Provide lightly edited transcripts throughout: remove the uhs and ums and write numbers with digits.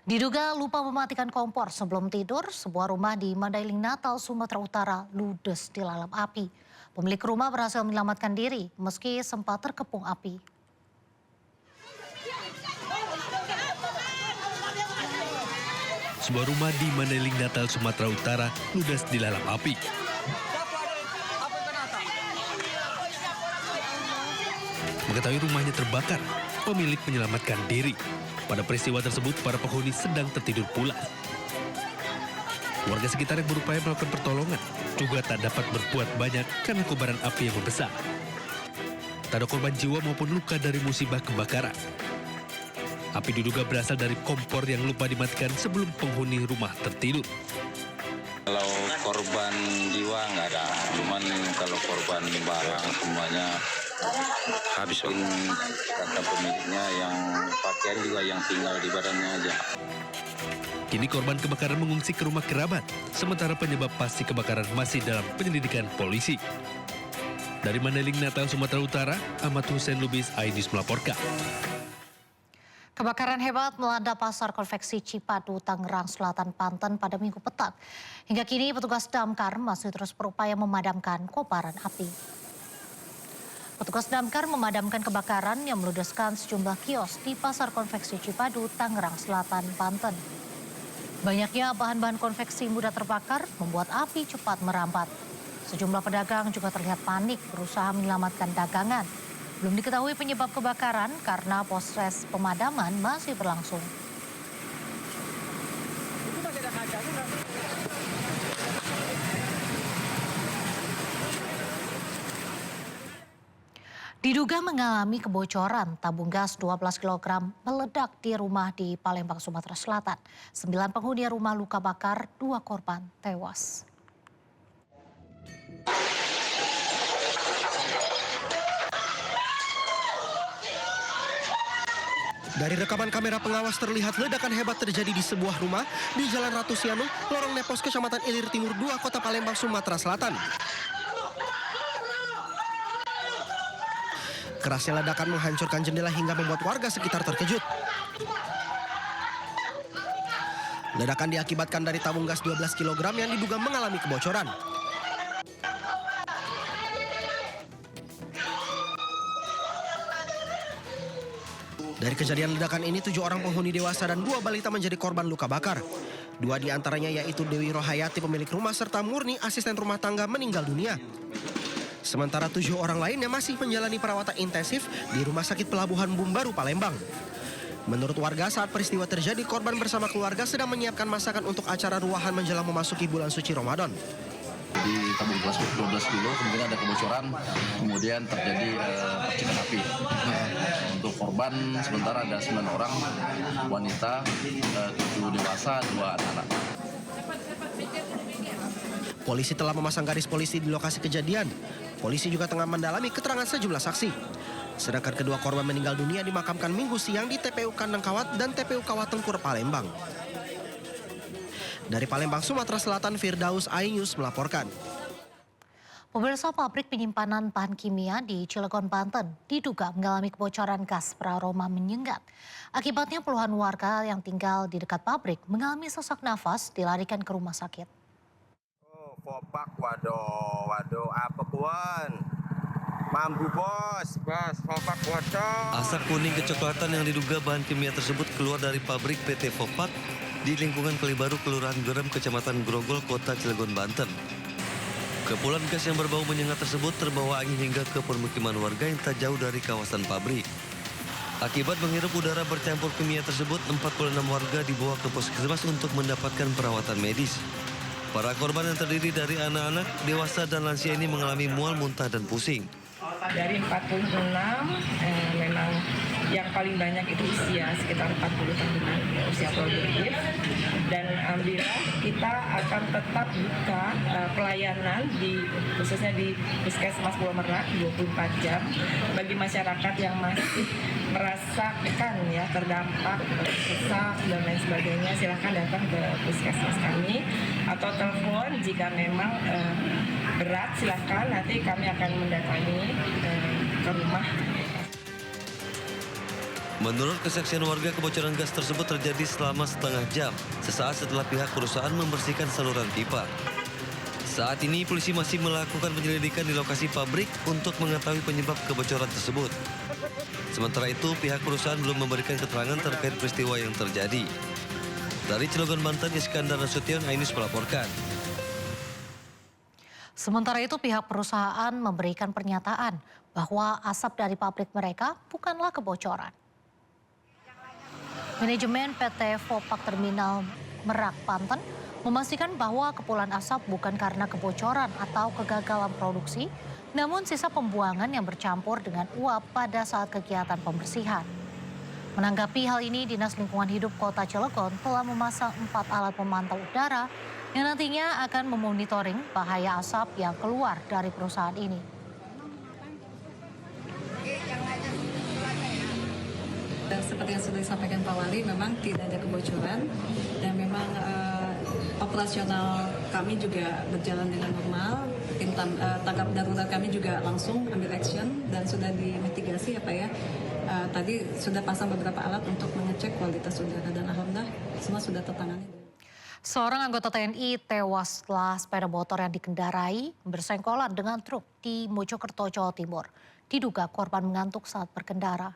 Diduga lupa mematikan kompor sebelum tidur, sebuah rumah di Mandailing Natal, Sumatera Utara ludes dilalap api. Pemilik rumah berhasil menyelamatkan diri meski sempat terkepung api. Sebuah rumah di Mandailing Natal, Sumatera Utara ludes dilalap api. Mengetahui rumahnya terbakar, pemilik menyelamatkan diri. Pada peristiwa tersebut, para penghuni sedang tertidur pulas. Warga sekitar yang berupaya melakukan pertolongan juga tak dapat berbuat banyak karena kobaran api yang membesar. Tak ada korban jiwa maupun luka dari musibah kebakaran. Api diduga berasal dari kompor yang lupa dimatikan sebelum penghuni rumah tertidur. Kalau korban jiwa nggak ada, cuman kalau korban barang semuanya habis. Kata pemiliknya yang pakaian juga yang tinggal di badannya aja. Kini korban kebakaran mengungsi ke rumah kerabat, sementara penyebab pasti kebakaran masih dalam penyelidikan polisi. Dari Mandailing Natal, Sumatera Utara, Ahmad Hussein Lubis, iNews melaporkan. Kebakaran hebat melanda pasar konveksi Cipadu, Tangerang Selatan, Banten pada Minggu petang. Hingga kini petugas damkar masih terus berupaya memadamkan kobaran api. Petugas damkar memadamkan kebakaran yang meludeskan sejumlah kios di pasar konveksi Cipadu, Tangerang Selatan, Banten. Banyaknya bahan-bahan konveksi mudah terbakar membuat api cepat merambat. Sejumlah pedagang juga terlihat panik berusaha menyelamatkan dagangan. Belum diketahui penyebab kebakaran karena proses pemadaman masih berlangsung. Diduga mengalami kebocoran, tabung gas 12 kg meledak di rumah di Palembang, Sumatera Selatan. 9 penghuni rumah luka bakar, 2 korban tewas. Dari rekaman kamera pengawas terlihat ledakan hebat terjadi di sebuah rumah di Jalan Ratu Sianu, Lorong Nepos, Kecamatan Ilir Timur 2, Kota Palembang, Sumatera Selatan. Kerasnya ledakan menghancurkan jendela hingga membuat warga sekitar terkejut. Ledakan diakibatkan dari tabung gas 12 kg yang diduga mengalami kebocoran. Dari kejadian ledakan ini, 7 orang penghuni dewasa dan 2 balita menjadi korban luka bakar. 2 diantaranya yaitu Dewi Rohayati, pemilik rumah, serta Murni, asisten rumah tangga, meninggal dunia. Sementara 7 orang lainnya masih menjalani perawatan intensif di Rumah Sakit Pelabuhan Bumbaru, Palembang. Menurut warga, saat peristiwa terjadi, korban bersama keluarga sedang menyiapkan masakan untuk acara ruahan menjelang memasuki bulan suci Ramadan. Di tabung gas 12 kilo kemudian ada kebocoran, kemudian terjadi percikan api. Untuk korban sementara ada 9 orang, wanita, 7 dewasa, 2 anak-anak. Polisi telah memasang garis polisi di lokasi kejadian. Polisi juga tengah mendalami keterangan sejumlah saksi. Sedangkan kedua korban meninggal dunia dimakamkan Minggu siang di TPU Kandang Kawat dan TPU Kawat Tengkur, Palembang. Dari Palembang, Sumatera Selatan, Firdaus, iNews melaporkan. Pemirsa, pabrik penyimpanan bahan kimia di Cilegon, Banten diduga mengalami kebocoran gas beraroma menyengat. Akibatnya puluhan warga yang tinggal di dekat pabrik mengalami sesak nafas dilarikan ke rumah sakit. Fopak, waduh, apa kuan? Mambu bos, Fopak, waduh. Asap kuning kecoklatan yang diduga bahan kimia tersebut keluar dari pabrik PT Fopak di lingkungan Kalibaru, Kelurahan Gerem, Kecamatan Grogol, Kota Cilegon, Banten. Kepulan gas yang berbau menyengat tersebut terbawa angin hingga ke permukiman warga yang tak jauh dari kawasan pabrik. Akibat menghirup udara bercampur kimia tersebut, 46 warga dibawa ke puskesmas untuk mendapatkan perawatan medis. Para korban yang terdiri dari anak-anak, dewasa, dan lansia ini mengalami mual, muntah, dan pusing. Dari 46, memang yang paling banyak itu usia sekitar 40 tahunan, usia produktif. Dan alhamdulillah kita akan tetap buka pelayanan khususnya di Puskesmas Pulau Merak 24 jam bagi masyarakat yang masih merasakan ya terdampak sesak dan lain sebagainya. Silakan datang ke puskesmas kami atau telepon jika memang berat, silakan nanti kami akan mendatangi ke rumah. Menurut kesaksian warga, kebocoran gas tersebut terjadi selama setengah jam sesaat setelah pihak perusahaan membersihkan saluran pipa. Saat ini polisi masih melakukan penyelidikan di lokasi pabrik untuk mengetahui penyebab kebocoran tersebut. Sementara itu, pihak perusahaan belum memberikan keterangan terkait peristiwa yang terjadi. Dari Cilegon, Banten, Iskandar Nasution, Ainus melaporkan. Sementara itu pihak perusahaan memberikan pernyataan bahwa asap dari pabrik mereka bukanlah kebocoran. Manajemen PT Vopak Terminal Merak, Banten memastikan bahwa kepulan asap bukan karena kebocoran atau kegagalan produksi, namun sisa pembuangan yang bercampur dengan uap pada saat kegiatan pembersihan. Menanggapi hal ini, Dinas Lingkungan Hidup Kota Cilegon telah memasang 4 alat pemantau udara yang nantinya akan memonitoring bahaya asap yang keluar dari perusahaan ini. Seperti yang sudah disampaikan Pak Wali, memang tidak ada kebocoran dan memang operasional kami juga berjalan dengan normal. Tim tanggap darurat kami juga langsung ambil action dan sudah dimitigasi ya Pak ya. Tadi sudah pasang beberapa alat untuk mengecek kualitas udara dan alhamdulillah semua sudah tertangani. Seorang anggota TNI tewas setelah sepeda motor yang dikendarai bersenggolan dengan truk di Mojokerto, Jawa Timur. Diduga korban mengantuk saat berkendara.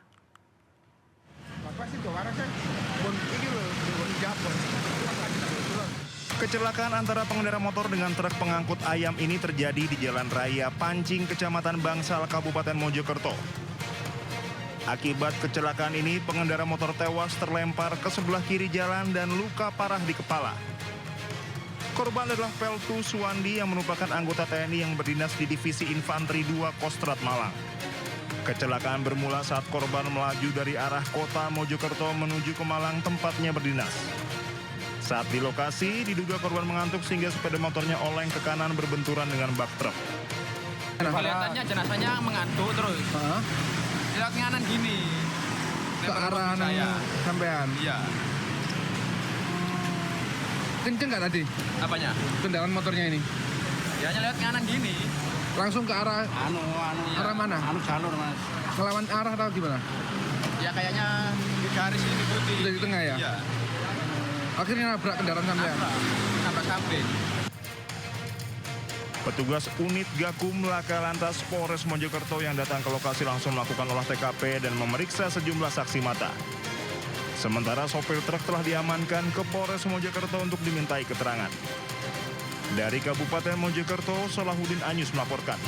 Kecelakaan antara pengendara motor dengan truk pengangkut ayam ini terjadi di Jalan Raya Pancing, Kecamatan Bangsal, Kabupaten Mojokerto. Akibat kecelakaan ini, pengendara motor tewas terlempar ke sebelah kiri jalan dan luka parah di kepala. Korban adalah Peltu Suwandi yang merupakan anggota TNI yang berdinas di Divisi Infanteri 2 Kostrad Malang. Kecelakaan bermula saat korban melaju dari arah kota Mojokerto menuju ke Malang tempatnya berdinas. Saat di lokasi, diduga korban mengantuk sehingga sepeda motornya oleng ke kanan berbenturan dengan bak truk. Kelihatannya jenazahnya mengantuk terus. Lihat kanan gini. Ke arah sampean? Iya. Kenceng nggak tadi? Apanya? Kendaraan motornya ini? Ya hanya lihat kanan gini. Langsung ke arah arah mana? Jalur mas. Ngelawan arah atau gimana? Ya kayaknya di garis ini putih. Udah di tengah ya? Iya. Akhirnya nabrak kendaraan sampean? Nabrak samping. Petugas unit Gakum Laka Lantas Polres Mojokerto yang datang ke lokasi langsung melakukan olah TKP dan memeriksa sejumlah saksi mata. Sementara sopir truk telah diamankan ke Polres Mojokerto untuk dimintai keterangan. Dari Kabupaten Mojokerto, Salahuddin Anyus melaporkan.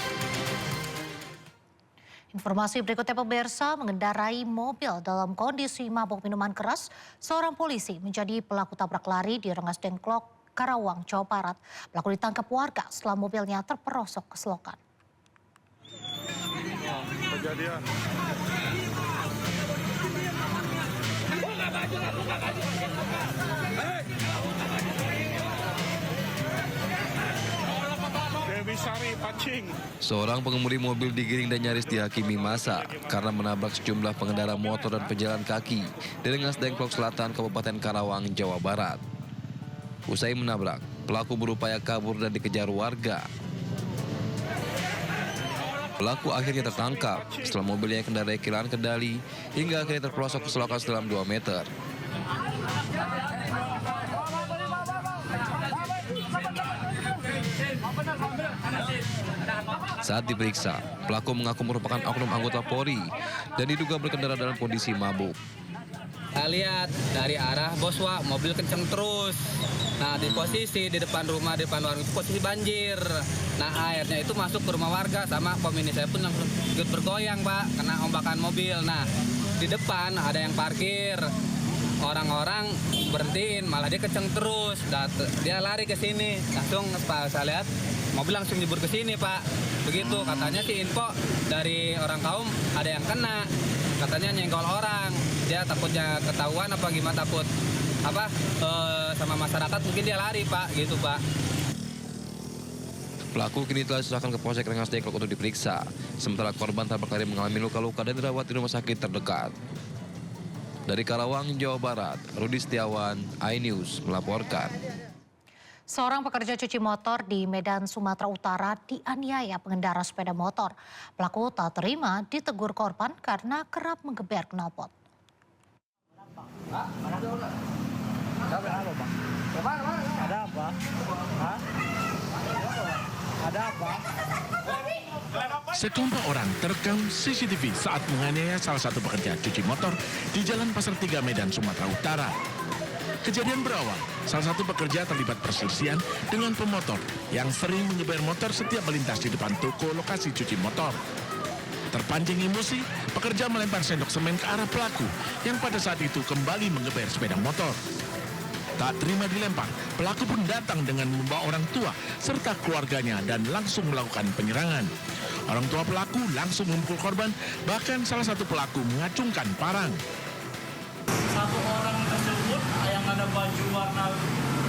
Informasi berikutnya pemirsa, mengendarai mobil dalam kondisi mabuk minuman keras, seorang polisi menjadi pelaku tabrak lari di Rengas Dengklok, Karawang, Jawa Barat. Pelaku ditangkap warga setelah mobilnya terperosok ke selokan. Kejadian. Seorang pengemudi mobil digiring dan nyaris dihakimi massa karena menabrak sejumlah pengendara motor dan pejalan kaki di Rengas Dengklok Selatan, Kabupaten Karawang, Jawa Barat. Usai menabrak, pelaku berupaya kabur dan dikejar warga. Pelaku akhirnya tertangkap setelah mobilnya kendarai kehilangan kendali hingga akhirnya terperosok ke selokan sedalam 2 meter. Saat diperiksa, pelaku mengaku merupakan oknum anggota Polri dan diduga berkendara dalam kondisi mabuk. Saya lihat dari arah Boswa, mobil kenceng terus. Nah, di posisi di depan rumah, di depan warung itu posisi banjir. Nah, airnya itu masuk ke rumah warga sama pemini saya pun langsung ikut bergoyang, Pak, kena ombakan mobil. Nah, di depan ada yang parkir. Orang-orang berhentiin, malah dia kenceng terus. Dia lari ke sini. Langsung Pak, saya lihat mobil langsung nyebur ke sini, Pak. Begitu katanya sih info dari orang kaum ada yang kena. Katanya nyenggol orang. Dia takutnya ketahuan apa gimana, takut sama masyarakat, mungkin dia lari, Pak, gitu, Pak. Pelaku kini telah diserahkan ke Polsek Rengas Dengklok untuk diperiksa. Sementara korban tabrak lari mengalami luka-luka dan dirawat di rumah sakit terdekat. Dari Karawang, Jawa Barat, Rudi Setiawan, iNews melaporkan. Seorang pekerja cuci motor di Medan, Sumatera Utara dianiaya pengendara sepeda motor. Pelaku tak terima ditegur korban karena kerap menggeber knalpot. Sekelompok orang terekam CCTV saat menganiaya salah satu pekerja cuci motor di Jalan Pasar 3 Medan, Sumatera Utara. Kejadian berawal, salah satu pekerja terlibat perselisihan dengan pemotor yang sering mengeber motor setiap melintas di depan toko lokasi cuci motor. Terpancing emosi, pekerja melempar sendok semen ke arah pelaku yang pada saat itu kembali mengeber sepeda motor. Tak terima dilempar, pelaku pun datang dengan membawa orang tua serta keluarganya dan langsung melakukan penyerangan. Orang tua pelaku langsung memukul korban, bahkan salah satu pelaku mengacungkan parang. Satu orang tersebut yang ada baju warna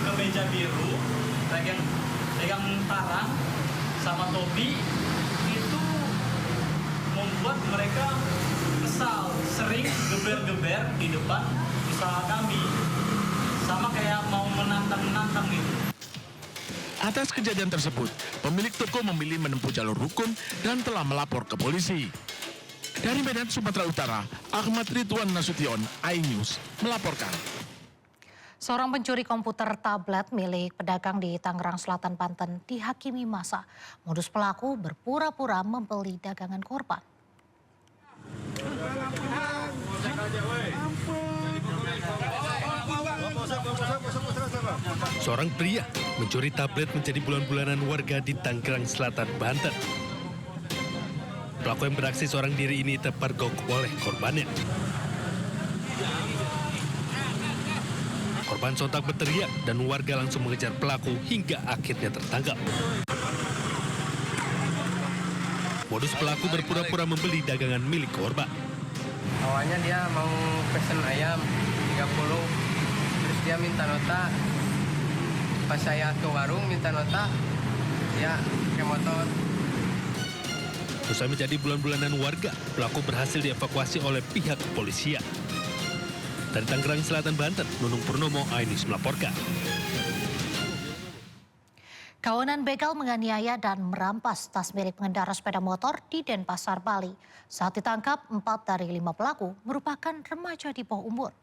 kemeja biru, pegang parang sama topi, itu membuat mereka kesal, sering geber-geber di depan usaha kami. Sama kayak mau menantang gitu. Atas kejadian tersebut, pemilik toko memilih menempuh jalur hukum dan telah melapor ke polisi. Dari Medan, Sumatera Utara, Ahmad Ridwan Nasution, iNews, melaporkan. Seorang pencuri komputer tablet milik pedagang di Tangerang Selatan, Banten dihakimi massa. Modus pelaku berpura-pura membeli dagangan korban. Seorang pria mencuri tablet menjadi bulan-bulanan warga di Tangerang Selatan, Banten. Pelaku yang beraksi seorang diri ini terpergok oleh korbannya. Korban sontak berteriak dan warga langsung mengejar pelaku hingga akhirnya tertangkap. Modus pelaku berpura-pura membeli dagangan milik korban. Awalnya dia mau pesen ayam 30. Terus dia minta nota. Pas saya ke warung minta nota, dia ke motor. Usai menjadi bulan-bulanan warga, pelaku berhasil dievakuasi oleh pihak kepolisian. Dari Tangerang Selatan, Banten, Nunung Purnomo, iNews melaporkan. Kawanan begal menganiaya dan merampas tas milik pengendara sepeda motor di Denpasar, Bali. Saat ditangkap, 4 dari 5 pelaku merupakan remaja di bawah umur.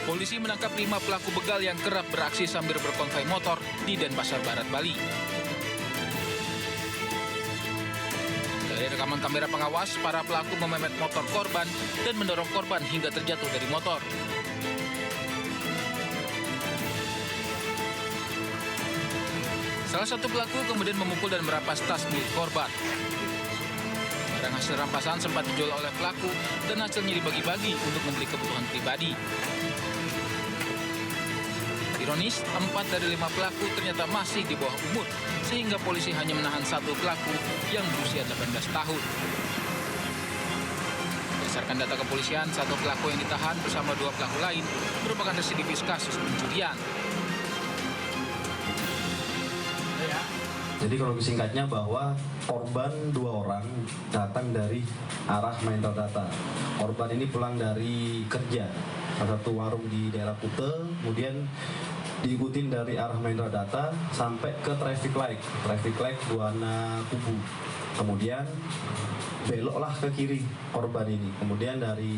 Polisi menangkap 5 pelaku begal yang kerap beraksi sambil berkonvoi motor di Denpasar Barat, Bali. Dari rekaman kamera pengawas, para pelaku mememet motor korban dan mendorong korban hingga terjatuh dari motor. Salah satu pelaku kemudian memukul dan merampas tas milik korban. Barang hasil rampasan sempat dijual oleh pelaku dan hasilnya dibagi-bagi untuk membeli kebutuhan pribadi. Ironis, 4 dari 5 pelaku ternyata masih di bawah umur, sehingga polisi hanya menahan 1 pelaku yang berusia 18 tahun. Berdasarkan data kepolisian, 1 pelaku yang ditahan bersama 2 pelaku lain merupakan residivis kasus pencurian. Jadi kalau singkatnya bahwa korban 2 orang datang dari arah Mahendra Data. Korban ini pulang dari kerja, salah satu warung di daerah Kute, kemudian diikutin dari arah Mahendra Data sampai ke traffic light Buana Kubu. Kemudian beloklah ke kiri korban ini. Kemudian dari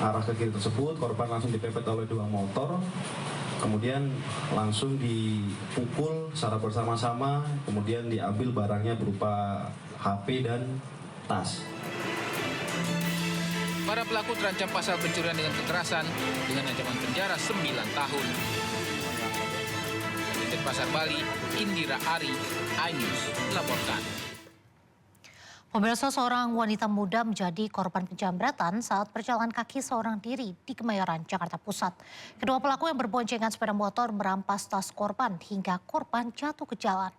arah ke kiri tersebut korban langsung dipepet oleh 2 motor. Kemudian langsung dipukul secara bersama-sama, kemudian diambil barangnya berupa HP dan tas. Para pelaku terancam pasal pencurian dengan kekerasan dengan ancaman penjara 9 tahun. Dari Denpasar, Bali, Indira Ari, iNews melaporkan. Pemirsa, seorang wanita muda menjadi korban penjamretan saat berjalan kaki seorang diri di Kemayoran, Jakarta Pusat. Kedua pelaku yang berboncengan sepeda motor merampas tas korban hingga korban jatuh ke jalan.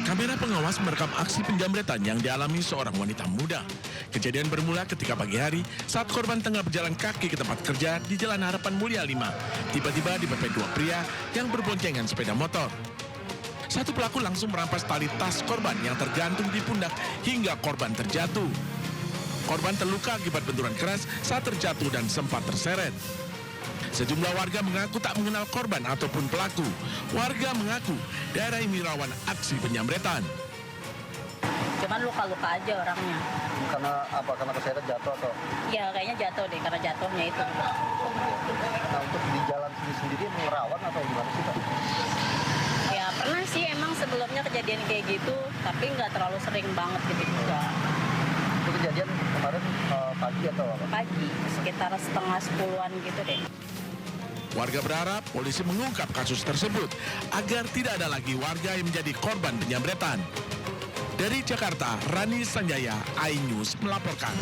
Kamera pengawas merekam aksi penjamretan yang dialami seorang wanita muda. Kejadian bermula ketika pagi hari saat korban tengah berjalan kaki ke tempat kerja di Jalan Harapan Mulia 5. Tiba-tiba dipepet 2 pria yang berboncengan sepeda motor. Satu pelaku langsung merampas tali tas korban yang tergantung di pundak hingga korban terjatuh. Korban terluka akibat benturan keras saat terjatuh dan sempat terseret. Sejumlah warga mengaku tak mengenal korban ataupun pelaku. Warga mengaku daerah ini rawan aksi penyamretan. Cuman luka-luka aja orangnya. Karena apa? Karena keseret jatuh atau? Ya kayaknya jatuh deh, karena jatuhnya itu. Nah, untuk di jalan sendiri rawan atau gimana sih, Pak? Ya pernah sih emang sebelumnya kejadian kayak gitu, tapi nggak terlalu sering banget gitu juga. Itu kejadian kemarin pagi atau apa? Pagi, sekitar 9:30-an gitu deh. Warga berharap polisi mengungkap kasus tersebut agar tidak ada lagi warga yang menjadi korban penyamretan. Dari Jakarta, Rani Sanjaya, iNews melaporkan.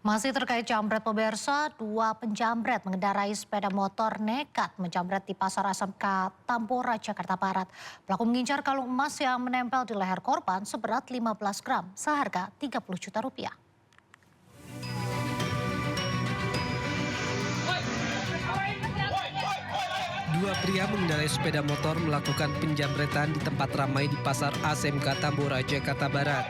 Masih terkait jambret pemirsa, 2 penjambret mengendarai sepeda motor nekat menjambret di Pasar SMK Tambora, Jakarta Barat. Pelaku mengincar kalung emas yang menempel di leher korban seberat 15 gram, seharga 30 juta rupiah. Dua pria mengendarai sepeda motor melakukan penjambretan di tempat ramai di Pasar SMK Tambora, Jakarta Barat.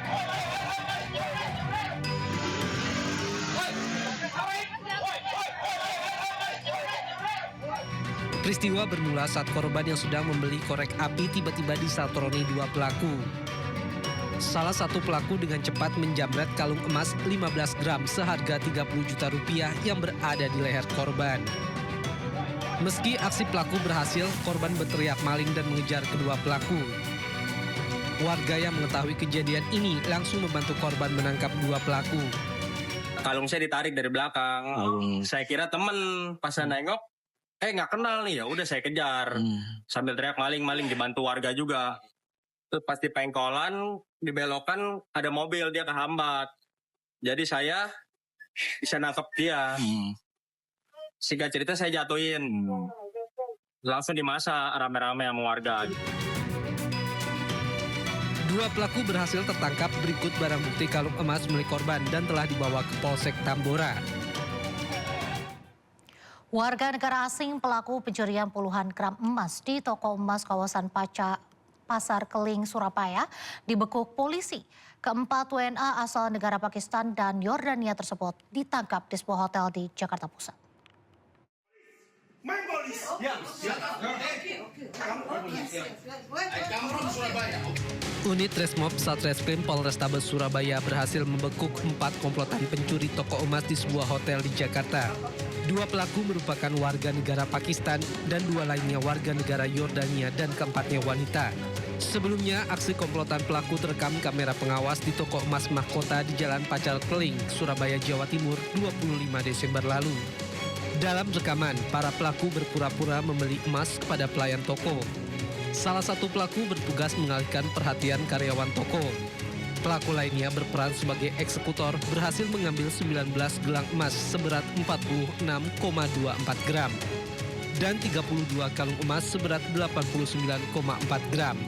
Peristiwa bermula saat korban yang sedang membeli korek api tiba-tiba disatroni 2 pelaku. Salah satu pelaku dengan cepat menjambret kalung emas 15 gram seharga 30 juta rupiah yang berada di leher korban. Meski aksi pelaku berhasil, korban berteriak maling dan mengejar kedua pelaku. Warga yang mengetahui kejadian ini langsung membantu korban menangkap 2 pelaku. Kalung saya ditarik dari belakang. Saya kira temen, pas saya nengok, nggak kenal nih, ya udah saya kejar. Sambil teriak maling-maling, dibantu warga juga. Terus pas di pengkolan, dibelokan ada mobil, dia kehambat. Jadi saya bisa nangkep dia. Singkat cerita saya jatuhin. Langsung dimasak rame-rame sama warga. 2 pelaku berhasil tertangkap berikut barang bukti kalung emas milik korban dan telah dibawa ke Polsek Tambora. Warga negara asing pelaku pencurian puluhan gram emas di toko emas kawasan Pasar Keling, Surabaya dibekuk polisi. Keempat WNA asal negara Pakistan dan Yordania tersebut ditangkap di sebuah hotel di Jakarta Pusat. Unit Resmob Satreskrim Polrestabes Surabaya berhasil membekuk 4 komplotan pencuri toko emas di sebuah hotel di Jakarta. 2 pelaku merupakan warga negara Pakistan dan 2 lainnya warga negara Yordania dan keempatnya wanita. Sebelumnya, aksi komplotan pelaku terekam kamera pengawas di toko emas mahkota di Jalan Pacar Keling, Surabaya, Jawa Timur, 25 Desember lalu. Dalam rekaman, para pelaku berpura-pura membeli emas kepada pelayan toko. Salah satu pelaku bertugas mengalihkan perhatian karyawan toko. Pelaku lainnya berperan sebagai eksekutor berhasil mengambil 19 gelang emas seberat 46,24 gram dan 32 kalung emas seberat 89,4 gram.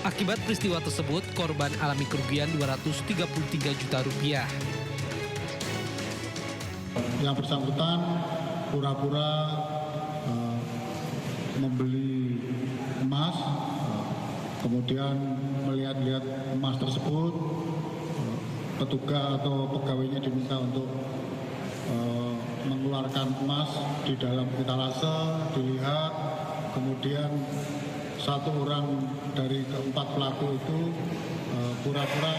Akibat peristiwa tersebut, korban alami kerugian 233 juta rupiah. Yang bersangkutan pura-pura membeli emas, kemudian melihat-lihat emas tersebut, petugas atau pegawainya diminta untuk mengeluarkan emas di dalam etalase, dilihat, kemudian satu orang dari keempat pelaku itu pura-pura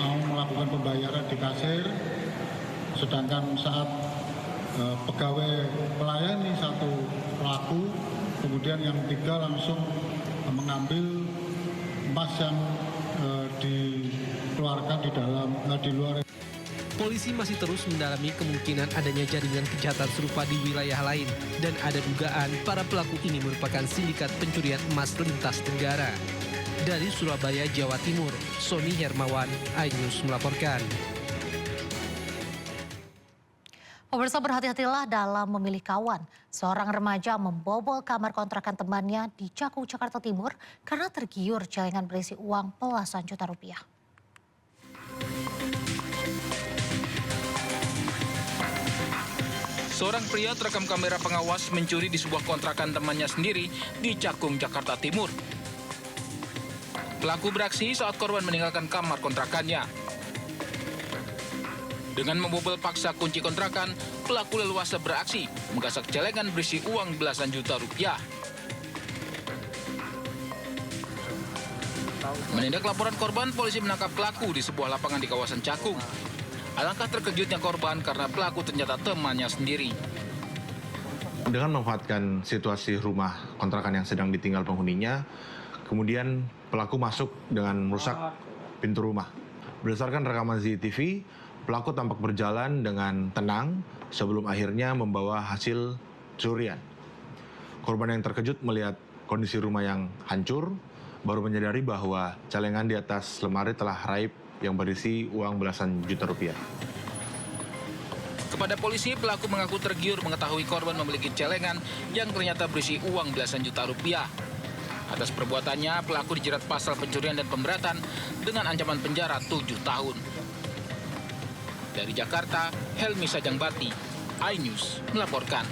mau melakukan pembayaran di kasir, sedangkan saat pegawai melayani satu pelaku, kemudian yang 3 langsung mengambil emas yang dikeluarkan di luar. Polisi masih terus mendalami kemungkinan adanya jaringan kejahatan serupa di wilayah lain dan ada dugaan para pelaku ini merupakan sindikat pencurian emas lintas negara. Dari Surabaya, Jawa Timur, Sony Hermawan, iNews melaporkan. Pemirsa, berhati-hatilah dalam memilih kawan. Seorang remaja membobol kamar kontrakan temannya di Cakung, Jakarta Timur karena tergiur celengan berisi uang belasan juta rupiah. Seorang pria terekam kamera pengawas mencuri di sebuah kontrakan temannya sendiri di Cakung, Jakarta Timur. Pelaku beraksi saat korban meninggalkan kamar kontrakannya. Dengan membobol paksa kunci kontrakan, pelaku leluasa beraksi menggasak celengan berisi uang belasan juta rupiah. Menindak laporan korban, polisi menangkap pelaku di sebuah lapangan di kawasan Cakung. Alangkah terkejutnya korban karena pelaku ternyata temannya sendiri. Dengan memanfaatkan situasi rumah kontrakan yang sedang ditinggal penghuninya, kemudian pelaku masuk dengan merusak pintu rumah. Berdasarkan rekaman CCTV, pelaku tampak berjalan dengan tenang sebelum akhirnya membawa hasil curian. Korban yang terkejut melihat kondisi rumah yang hancur, baru menyadari bahwa celengan di atas lemari telah raib yang berisi uang belasan juta rupiah. Kepada polisi, pelaku mengaku tergiur mengetahui korban memiliki celengan yang ternyata berisi uang belasan juta rupiah. Atas perbuatannya, pelaku dijerat pasal pencurian dan pemberatan dengan ancaman penjara 7 tahun. Dari Jakarta, Helmi Sajangbati, iNews melaporkan.